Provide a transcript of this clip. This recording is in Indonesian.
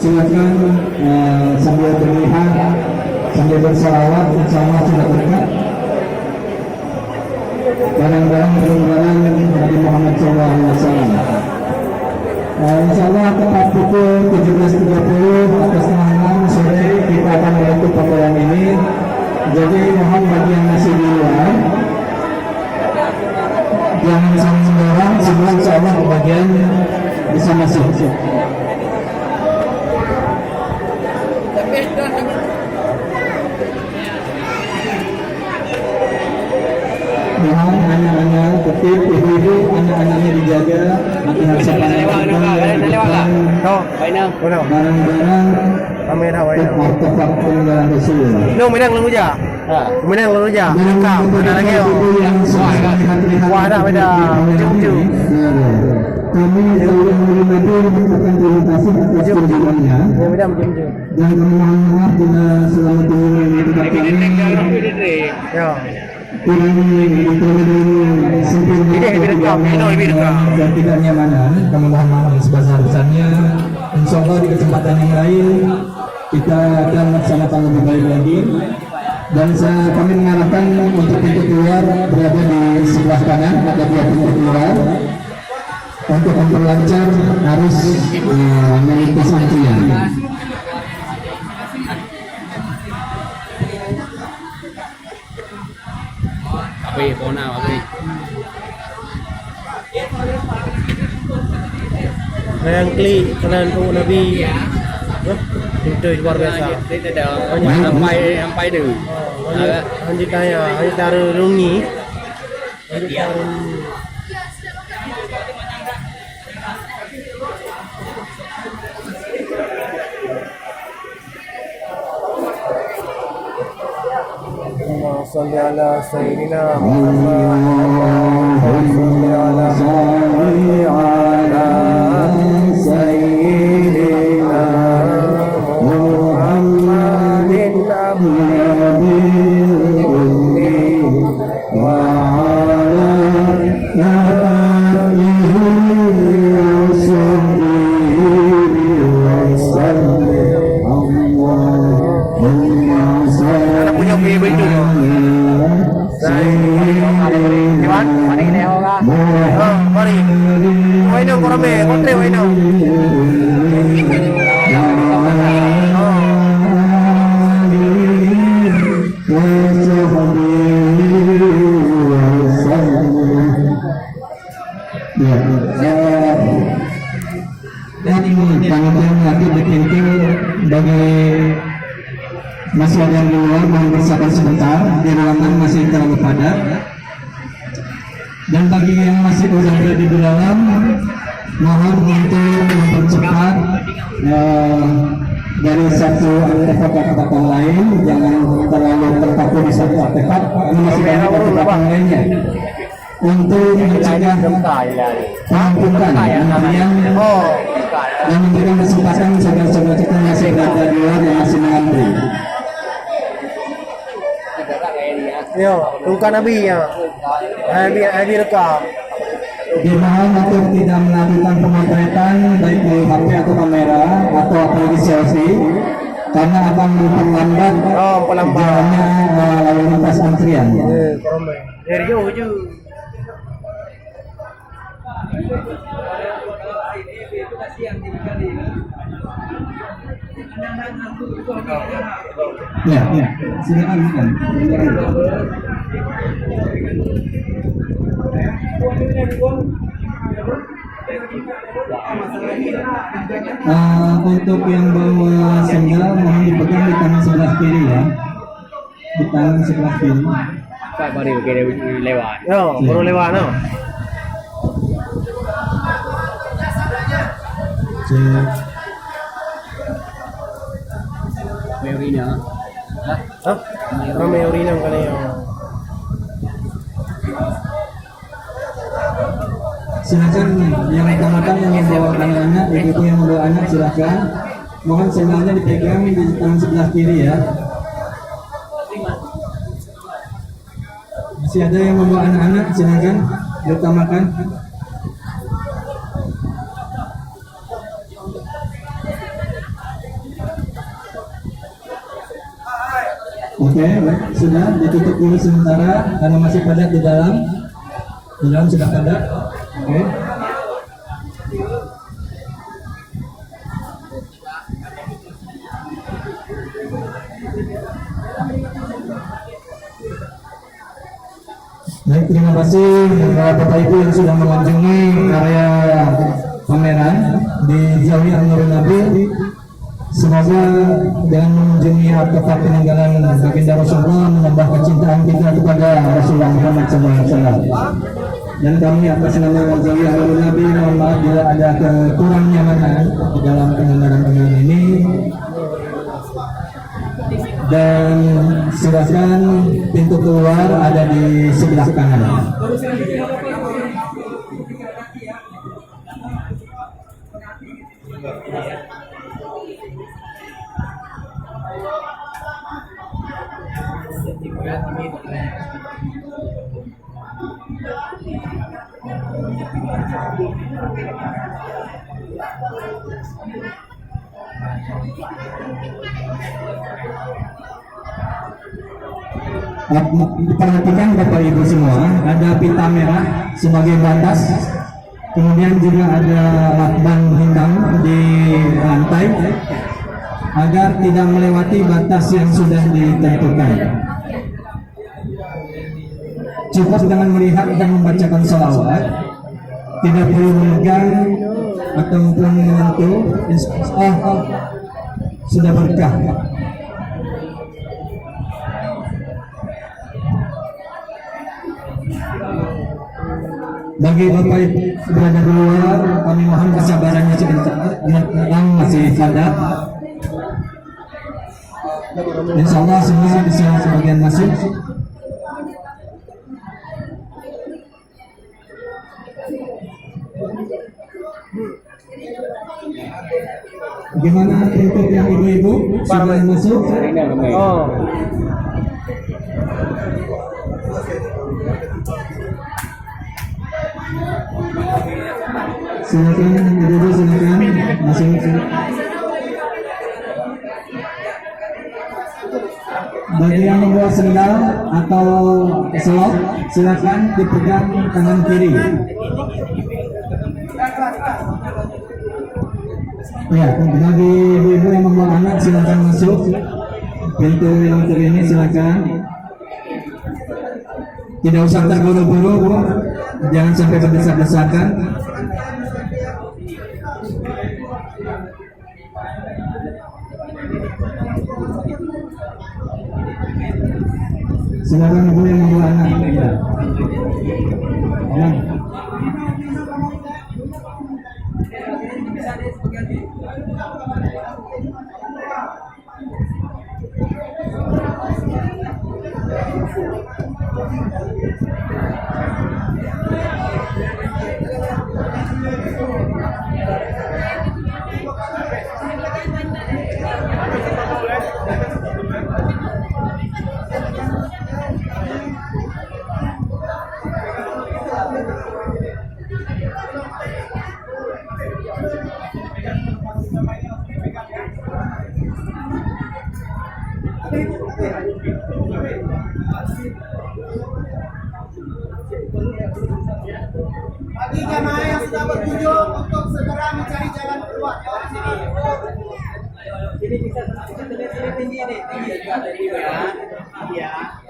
silakan sambil berlihat, sambil bersalawat, insya Allah sudah berkat. Barang-barang peninggalan Nabi Muhammad SAW. Insya Allah tepat pukul 17.30 atau setengah 6 sore kita akan menutup pakaian ini. Jadi mohon bagi yang masih di luar, jangan saling mendorong, semua insya Allah kebagian bisa masuk. Mohon anak-anak tertib, ibu-ibu, anak-anaknya dijaga, nanti harus barang-barang artefak peninggalan Rasul. No, menang lalu aja. Menang lalu aja. Ada lagi. Wah, ada beda. Kami seluruh murid Nabi mengucapkan terima kasih atas kunjungannya. Dan kami mohon maaf bila selama kunjungan ini tidak kami. Ya. Kurang dan tidak nyamanan, kami mohon maaf sebesar-besarnya. Insya Allah di kesempatan yang lain kita akan melaksanakan lebih baik lagi. Dan kami mengarahkan untuk pintu keluar berada di sebelah kanan, ada 2 pintu keluar untuk memperlancar arus melintas antrian. Tapi kona tapi yang klik kanan tu Nabi. Itu luar biasa. sampai dulu. Hanya kaya, hanya taruh rungi. صل على سيدنا محمد صل على سيدنا محمد Dan ini tanggapan nanti berpintu bagi masih ada yang di luar, mohon bersabar sebentar, di ruangan masih terlalu padat. Dan bagi yang masih berada di dalam, mohon untuk mempercepat dari satu artefak ke artefak lain, jangan terlalu terpaku di satu artefak, ini masih banyak artefak yang lainnya. Untuk mencegah penumpukan antrian dan memberikan kesempatan saudara-saudara kita yang masih berada di luar yang masih mengantri. Yo, bukan Nabi ya. Nabi rekam. Dimohon untuk tidak melakukan pemotretan baik di HP atau kamera atau apalagi selfie karena akan memperlambat jalannya lalu lintas antrian. Dari jauh je. Ya, silakan. Untuk yang bawa sendal mohon dipegang di tangan sebelah kiri ya, di tangan sebelah kiri. Pak baru kira lewat. Yo, baru lewat no. Mayorinya. Hah? Ramai urinam kali ya. Silakan yang utamakan yang membawa anak-anak, ibu yang membawa anak silakan. Mohon sendalnya dipegang di tangan sebelah kiri ya. Masih ada yang membawa anak-anak silakan diutamakan. Oke, sudah ditutup dulu sementara karena masih padat di dalam. Di dalam sudah padat. Oke. Baik, terima kasih Bapak Ibu yang sudah mengunjungi area pameran di Zawi An-Nurul Nabi. Semoga dengan mengunjungi artefak peninggalan baginda Rasulullah menambah kecintaan kita kepada Rasulullah Muhammad SAW. Dan kami atas nama Zawi An-Nurul Nabi mohon maaf bila ada kekurang nyamanan di dalam penyelenggaraan ini. Dan silakan pintu keluar ada di sebelah kanan. Perhatikan Bapak Ibu semua, ada pita merah sebagai batas, kemudian juga ada lakban hitam di lantai agar tidak melewati batas yang sudah ditentukan. Cukup dengan melihat dan membacakan sholawat, tidak perlu memegang ataupun menyentuh. Sudah berkah. Bagi Bapak Ibu berada di luar, kami mohon kesabarannya sebentar, yang masih padat. Insya Allah semua bisa sebagian masuk. Bagaimana untuk yang ibu-ibu sudah masuk? Oh. Silakan ibu-ibu, silakan masing-masing. Bagi yang membawa sendal atau selop, silakan dipegang tangan kiri. Ya, bagi ibu-ibu yang membawa anak silakan masuk. Pintu yang ini silakan. Tidak usah terburu-buru, Bu. Jangan sampai berdesak-desakan. Silakan ibu yang membawa anak. Ya. Bagi jamaah yang sudah berkunjung untuk segera mencari jalan keluar. Sini bisa tinggi nih, tinggi ya.